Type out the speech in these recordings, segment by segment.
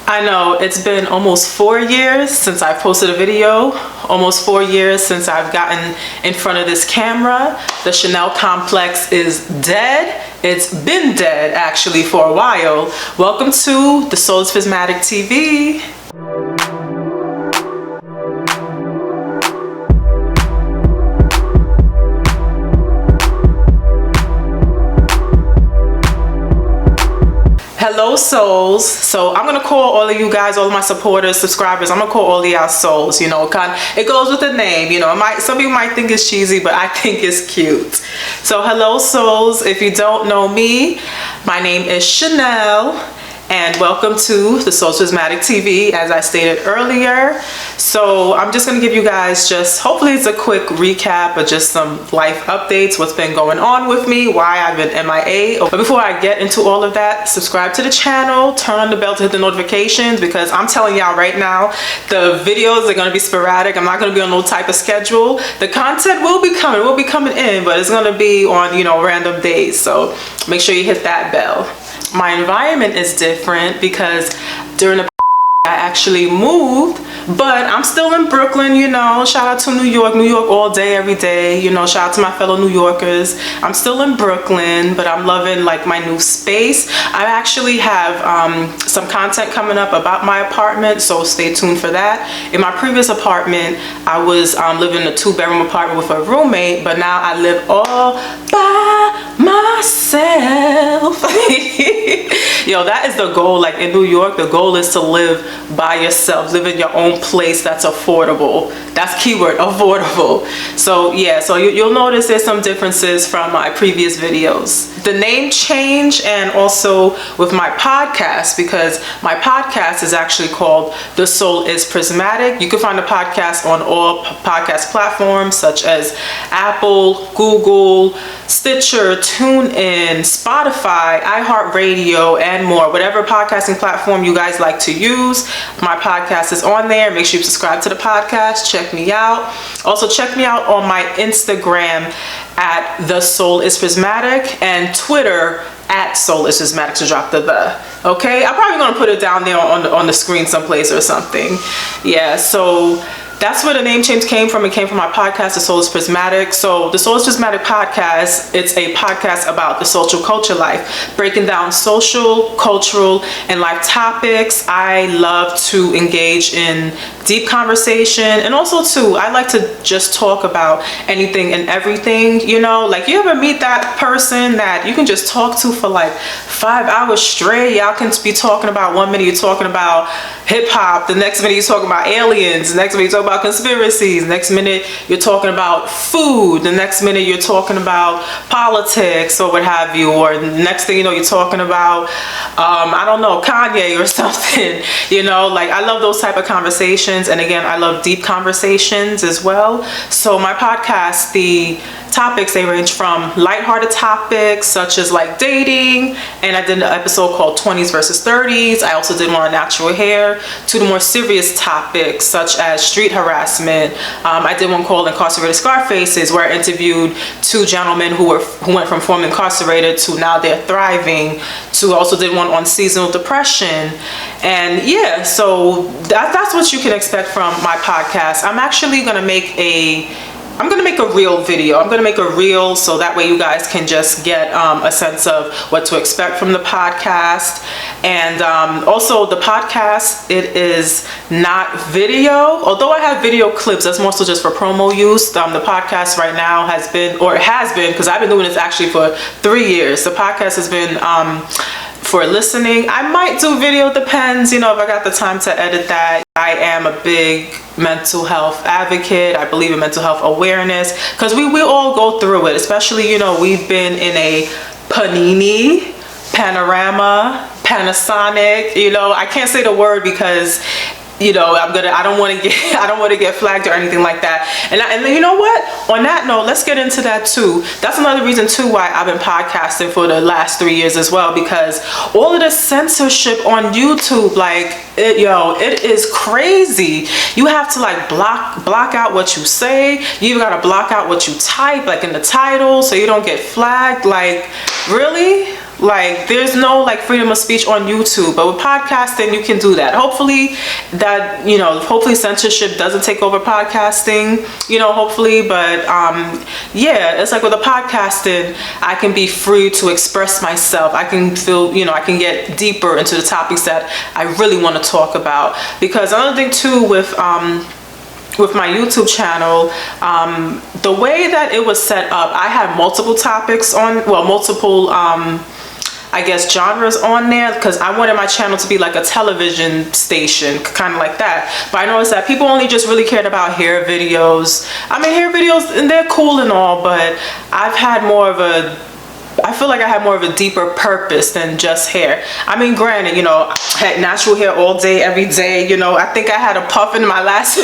I know it's been almost 4 years since I posted a video, almost 4 years since I've gotten in front of this camera. The Chanel complex is dead. It's been dead actually for a while. Welcome to the Soul is Prismatic TV. Hello souls. So I'm gonna call all of you guys, all of my supporters, subscribers, I'm gonna call all of y'all souls, you know, it goes with the name, you know. Some people might think it's cheesy, but I think it's cute. So hello souls. If you don't know me, my name is Chanel and welcome to the Soul is Prismatic TV, as I stated earlier. So I'm just gonna give you guys hopefully it's a quick recap of just some life updates, what's been going on with me, why I've been MIA. But before I get into all of that, subscribe to the channel, turn on the bell to hit the notifications, because I'm telling y'all right now, the videos are gonna be sporadic. I'm not gonna be on no type of schedule. The content will be coming in, but it's gonna be on, you know, random days. So make sure you hit that bell. My environment is different because during the I actually moved, but I'm still in Brooklyn, you know. Shout out to New York all day, every day, you know. Shout out to my fellow New Yorkers. I'm still in Brooklyn, but I'm loving like my new space. I actually have some content coming up about my apartment, so stay tuned for that. In my previous apartment, I was living in a 2-bedroom apartment with a roommate, but now I live all by myself. Yo, that is the goal. Like in New York, the goal is to live by yourself, live in your own place that's affordable. That's keyword, affordable. So yeah, so you'll notice there's some differences from my previous videos. The name change, and also with my podcast, because my podcast is actually called The Soul is Prismatic. You can find the podcast on all podcast platforms such as Apple, Google, Stitcher, TuneIn, Spotify, iHeartRadio, and more. Whatever podcasting platform you guys like to use, my podcast is on there. Make sure you subscribe to the podcast. Check me out. Also check me out on my Instagram at The Soul is Prismatic, and Twitter at Soul is Prismatic, to drop the okay. I'm probably gonna put it down there on the screen someplace or something. Yeah, so that's where the name change came from. It came from my podcast, The Soul is Prismatic. So the Soul is Prismatic podcast, it's a podcast about the social culture life, breaking down social, cultural, and life topics. I love to engage in deep conversation, and also too, I like to just talk about anything and everything, you know. Like, you ever meet that person that you can just talk to for like 5 hours straight? Y'all can be talking about, 1 minute you're talking about hip hop, the next minute you're talking about aliens, the next minute you're talking about conspiracies, next minute you're talking about food, the next minute you're talking about politics or what have you, or the next thing you know you're talking about I don't know, Kanye or something, you know. Like, I love those type of conversations, and again, I love deep conversations as well. So my podcast, the topics, they range from lighthearted topics such as like dating, and I did an episode called 20s versus 30s. I also did one on natural hair, to the more serious topics such as street harassment. I did one called Incarcerated Scarfaces, where I interviewed 2 gentlemen who went from formerly incarcerated to now they're thriving. I also did one on seasonal depression. And yeah, so that's what you can expect from my podcast. I'm actually gonna make a real video. I'm gonna make a reel, so that way you guys can just get a sense of what to expect from the podcast. And also the podcast, it is not video, although I have video clips. That's more so just for promo use. The podcast right now has been, because I've been doing this actually for 3 years. The podcast has been for listening. I might do video, depends, you know, if I got the time to edit that. I am a big mental health advocate. I believe in mental health awareness, because we all go through it, especially, you know, we've been in a Panini, Panorama, Panasonic, you know. I can't say the word because, you know, I don't want to get flagged or anything like that. And you know what? On that note, let's get into that too. That's another reason too why I've been podcasting for the last 3 years as well, because all of the censorship on YouTube, like, it is crazy. You have to like block out what you say. You gotta block out what you type, like in the title, so you don't get flagged. Like, really? Like, there's no like freedom of speech on YouTube, but with podcasting you can do that. Hopefully that, you know, hopefully censorship doesn't take over podcasting, you know, hopefully. But yeah, it's like with the podcasting, I can be free to express myself. I can feel, you know, I can get deeper into the topics that I really want to talk about. Because another thing too with my YouTube channel, the way that it was set up, I had multiple topics on, well, multiple I guess genres on there, because I wanted my channel to be like a television station, kind of like that. But I noticed that people only just really cared about hair videos. I mean, hair videos, and they're cool and all, but I feel like I had more of a deeper purpose than just hair. I mean, granted, you know, I had natural hair all day, every day. You know, I think I had a puff in my last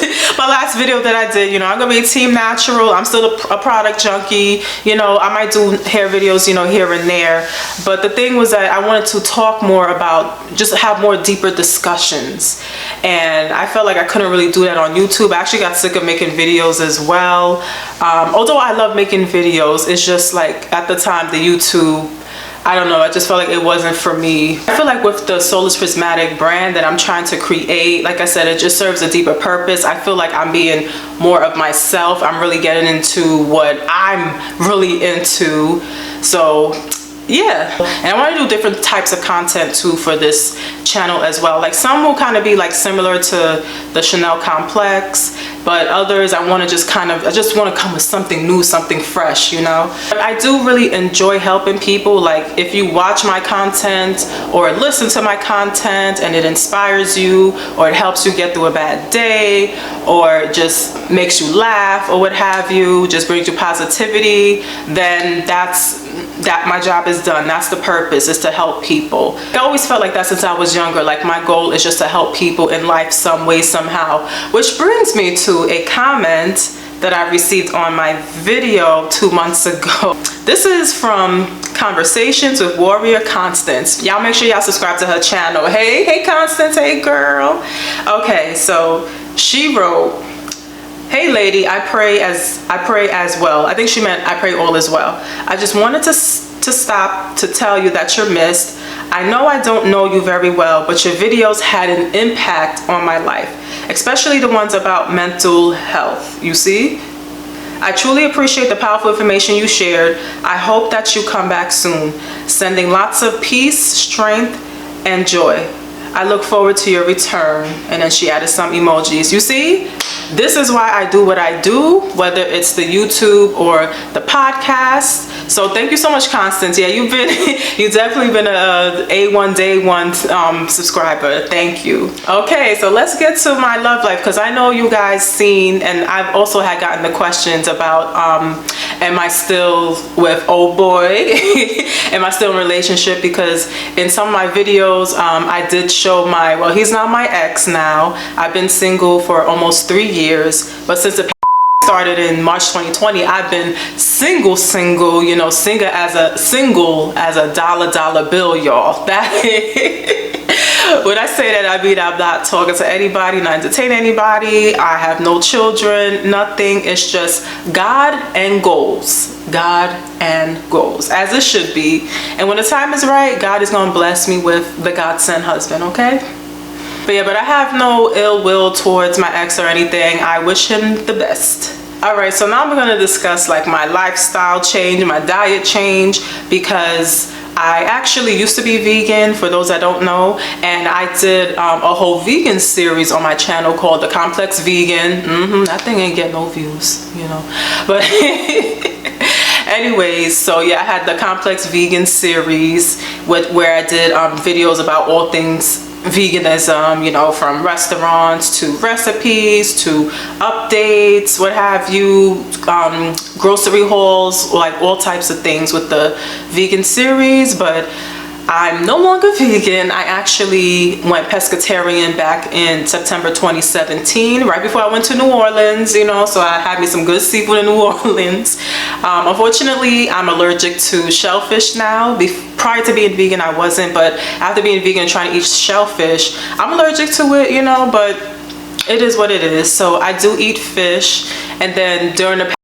video that I did. You know, I'm gonna be team natural. I'm still a product junkie. You know, I might do hair videos, you know, here and there. But the thing was that I wanted to talk more about, just have more deeper discussions. And I felt like I couldn't really do that on YouTube. I actually got sick of making videos as well. Although I love making videos, it's just like at the time the YouTube, I don't know, I just felt like it wasn't for me. I feel like with the Soulless Prismatic brand that I'm trying to create, like I said, it just serves a deeper purpose. I feel like I'm being more of myself. I'm really getting into what I'm really into. So yeah, and I want to do different types of content too for this channel as well. Like some will kind of be like similar to the Chanel complex, but others I want to just kind of, I just want to come with something new, something fresh, you know. I do really enjoy helping people. Like if you watch my content or listen to my content and it inspires you, or it helps you get through a bad day, or just makes you laugh, or what have you, just brings you positivity, then that my job is done. That's the purpose, is to help people. I always felt like that since I was younger. Like my goal is just to help people in life some way, somehow. Which brings me to a comment that I received on my video 2 months ago. This is from Conversations with Warrior Constance. Y'all make sure y'all subscribe to her channel. Hey Constance, hey girl. Okay, so she wrote, "Hey lady, I pray as well." I think she meant I pray all is well. "I just wanted to stop to tell you that you're missed. I know I don't know you very well, but your videos had an impact on my life, especially the ones about mental health. You see? I truly appreciate the powerful information you shared. I hope that you come back soon. Sending lots of peace, strength, and joy. I look forward to your return." And then she added some emojis. You see, this is why I do what I do, whether it's the YouTube or the podcast. So thank you so much, Constance. Yeah, you've definitely been a A1 day one subscriber. Thank you. Okay, so let's get to my love life, because I know you guys seen, and I've also had gotten the questions about, am I still with old boy? Am I still in a relationship? Because in some of my videos, I did show my, well, he's not my ex now. I've been single for almost 3 years, but since the started in March 2020, I've been single, you know, single as a dollar bill, y'all. That when I say that, I mean I'm not talking to anybody, not entertaining anybody. I have no children, nothing. It's just God and goals. God and goals, as it should be. And when the time is right, God is gonna bless me with the God-sent husband, okay? But yeah, but I have no ill will towards my ex or anything. I wish him the best. All right, so now I'm gonna discuss like my lifestyle change, my diet change, because I actually used to be vegan, for those that don't know, and I did a whole vegan series on my channel called The Complex Vegan. That thing ain't getting no views, you know, but anyways, so yeah, I had the Complex Vegan series where I did videos about all things veganism, you know, from restaurants to recipes to updates, what have you, grocery hauls, like all types of things with the vegan series. But I'm no longer vegan. I actually went pescatarian back in September 2017, right before I went to New Orleans, you know, so I had me some good seafood in New Orleans. Unfortunately, I'm allergic to shellfish now. Prior to being vegan, I wasn't, but after being vegan and trying to eat shellfish, I'm allergic to it, you know, but it is what it is. So I do eat fish, and then during the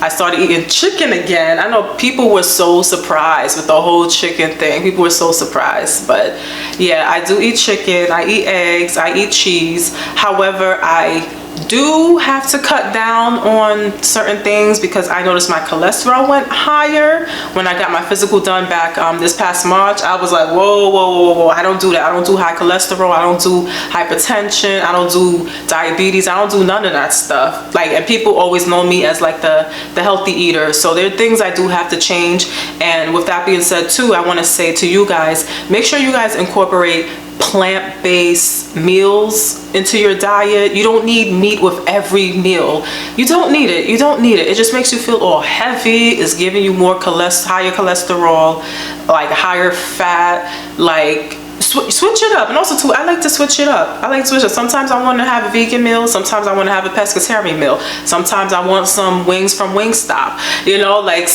I started eating chicken again. I know people were so surprised with the whole chicken thing. People were so surprised, but yeah, I do eat chicken, I eat eggs, I eat cheese. However, I do have to cut down on certain things because I noticed my cholesterol went higher when I got my physical done back this past March. I was like, whoa, whoa, whoa, whoa, I don't do that. I don't do high cholesterol, I don't do hypertension, I don't do diabetes, I don't do none of that stuff. Like, and people always know me as like the healthy eater, so there are things I do have to change. And with that being said too, I want to say to you guys, make sure you guys incorporate plant-based meals into your diet. You don't need meat with every meal. You don't need it. You don't need it. It just makes you feel all heavy. It's giving you more higher cholesterol, like higher fat. Like, switch it up. And also too, I like to switch it up. I like to switch it up. Sometimes I want to have a vegan meal. Sometimes I want to have a pescatarian meal. Sometimes I want some wings from Wingstop. You know, like,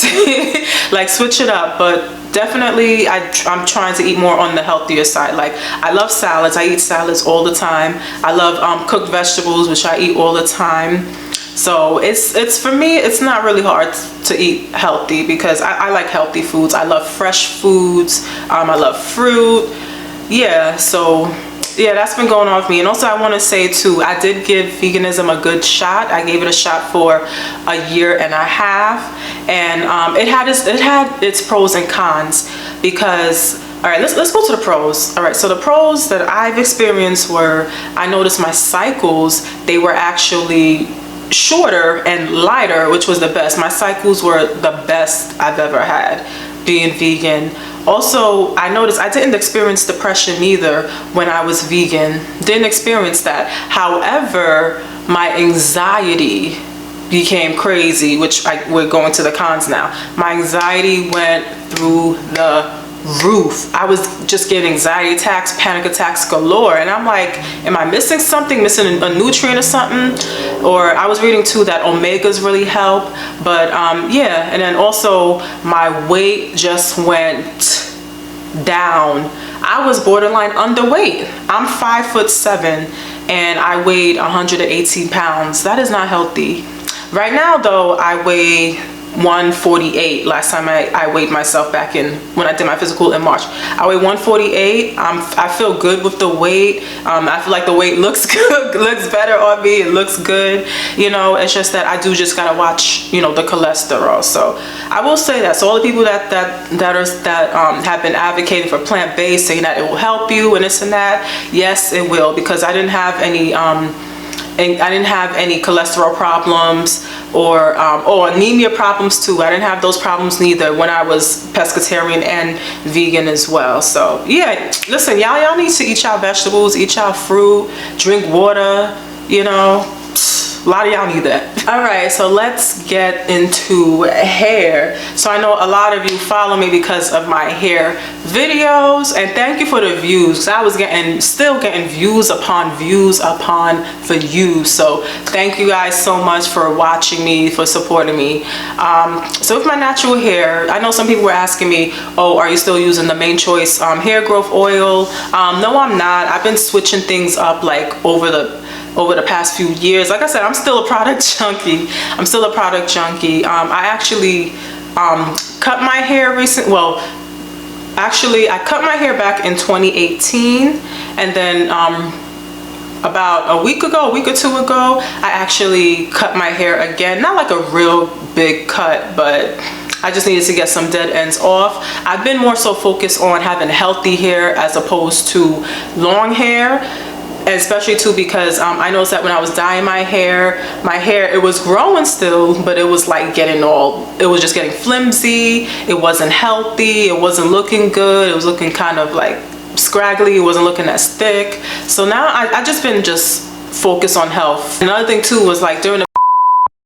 like switch it up. But definitely I'm trying to eat more on the healthier side. Like, I love salads. I eat salads all the time. I love cooked vegetables, which I eat all the time. So it's for me, it's not really hard to eat healthy because I like healthy foods. I love fresh foods. I love fruit. Yeah, so yeah, that's been going on with me. And also I want to say too, I did give veganism a good shot. I gave it a shot for 1.5 years, and it had its pros and cons. Because, all right, let's go to the pros. All right, so the pros that I've experienced were, I noticed my cycles, they were actually shorter and lighter, which was the best. My cycles were the best I've ever had being vegan. Also, I noticed I didn't experience depression either when I was vegan. Didn't experience that. However, my anxiety became crazy, which we're going to the cons now. My anxiety went through the roof. I was just getting anxiety attacks, panic attacks galore, and I'm like, am I missing something, missing a nutrient or something? Or I was reading too that omegas really help. But yeah, and then also my weight just went down. I was borderline underweight. I'm 5'7" and I weighed 118 pounds. That is not healthy. Right now though, I weigh 148. Last time I weighed myself back in when I did my physical in March. I weigh 148. I feel good with the weight. I feel like the weight looks good, looks better on me. It looks good. You know, it's just that I do just gotta watch, you know, the cholesterol. So I will say that. So all the people that have been advocating for plant-based, saying that it will help you and this and that, yes, it will, because I didn't have any cholesterol problems or anemia problems too. I didn't have those problems neither when I was pescatarian and vegan as well. So yeah, listen, y'all need to eat y'all vegetables, eat y'all fruit, drink water, you know. A lot of y'all need that. All right, so let's get into hair. So I know a lot of you follow me because of my hair videos, and thank you for the views. I was still getting views upon for you. So thank you guys so much for watching me, for supporting me. So with my natural hair, I know some people were asking me, oh, are you still using the Main Choice hair growth oil? No, I'm not. I've been switching things up like over the past few years. Like I said, I'm still a product junkie. I actually cut my hair I cut my hair back in 2018, and then about a week or two ago, I actually cut my hair again. Not like a real big cut, but I just needed to get some dead ends off. I've been more so focused on having healthy hair as opposed to long hair. And especially too because I noticed that when I was dyeing my hair, it was growing still, but it was like it was just getting flimsy. It wasn't healthy. It wasn't looking good. It was looking kind of like scraggly. It wasn't looking as thick. So now I just been focused on health. Another thing too was like during the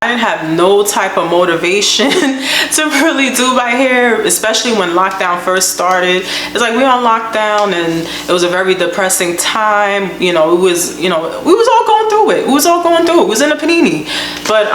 I didn't have no type of motivation to really do my hair, especially when lockdown first started. It's like we on lockdown and it was a very depressing time. You know, we was all going through it. It was in a panini. But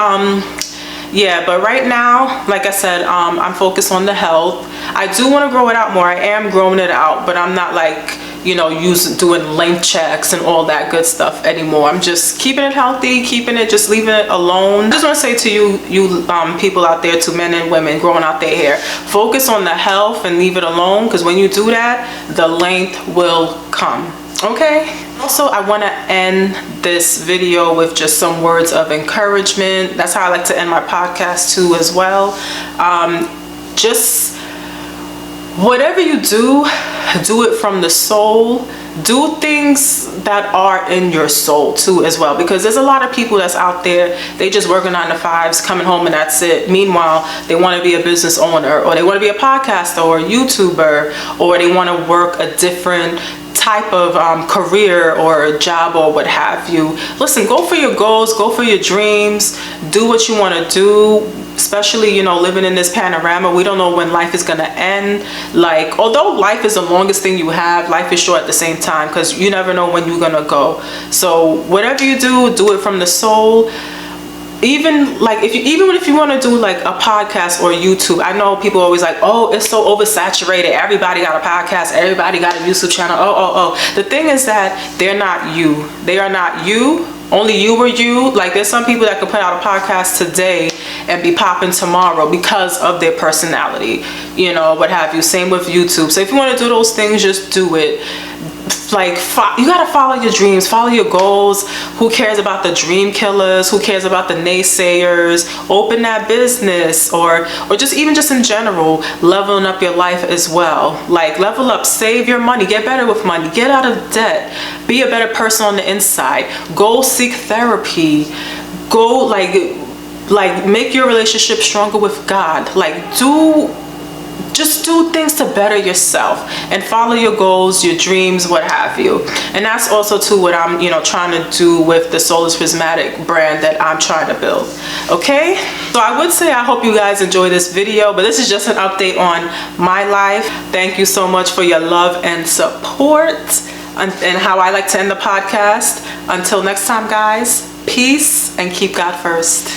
yeah, but right now, like I said, I'm focused on the health. I do want to grow it out more. I am growing it out, but I'm not like doing length checks and all that good stuff anymore. I'm just keeping it healthy, just leaving it alone. I just want to say to you people out there, to men and women growing out their hair, focus on the health and leave it alone, because when you do that, the length will come. Okay. Also, I want to end this video with just some words of encouragement. That's how I like to end my podcast too as well. Just whatever you do it from the soul. Do things that are in your soul too as well, because there's a lot of people that's out there, they just working 9 to 5s, coming home and that's it. Meanwhile, they want to be a business owner, or they want to be a podcaster or a YouTuber, or they want to work a different type of career or a job or what have you. Listen, go for your goals, go for your dreams, do what you want to do. Especially, living in this panorama, we don't know when life is going to end. Like, although life is the longest thing you have, life is short at the same time, because you never know when you're going to go. So whatever you do it from the soul. Even if you want to do like a podcast or YouTube, I know people always like, oh, it's so oversaturated, everybody got a podcast, everybody got a YouTube channel. The thing is that they're not you. They are not you. Only you are you. Like, there's some people that could put out a podcast today and be popping tomorrow because of their personality, what have you. Same with YouTube. So if you want to do those things, just do it. Like, you gotta follow your dreams, follow your goals. Who cares about the dream killers? Who cares about the naysayers? Open that business, or just in general, leveling up your life as well. Like, level up, save your money, get better with money, get out of debt, be a better person on the inside. Go seek therapy. Go like make your relationship stronger with God. Like, just do things to better yourself and follow your goals, your dreams, what have you. And that's also too what I'm trying to do with the Soulless Prismatic brand that I'm trying to build. Okay, so I would say I hope you guys enjoy this video, but this is just an update on my life. Thank you so much for your love and support, and how I like to end the podcast. Until next time, guys, peace and keep God first.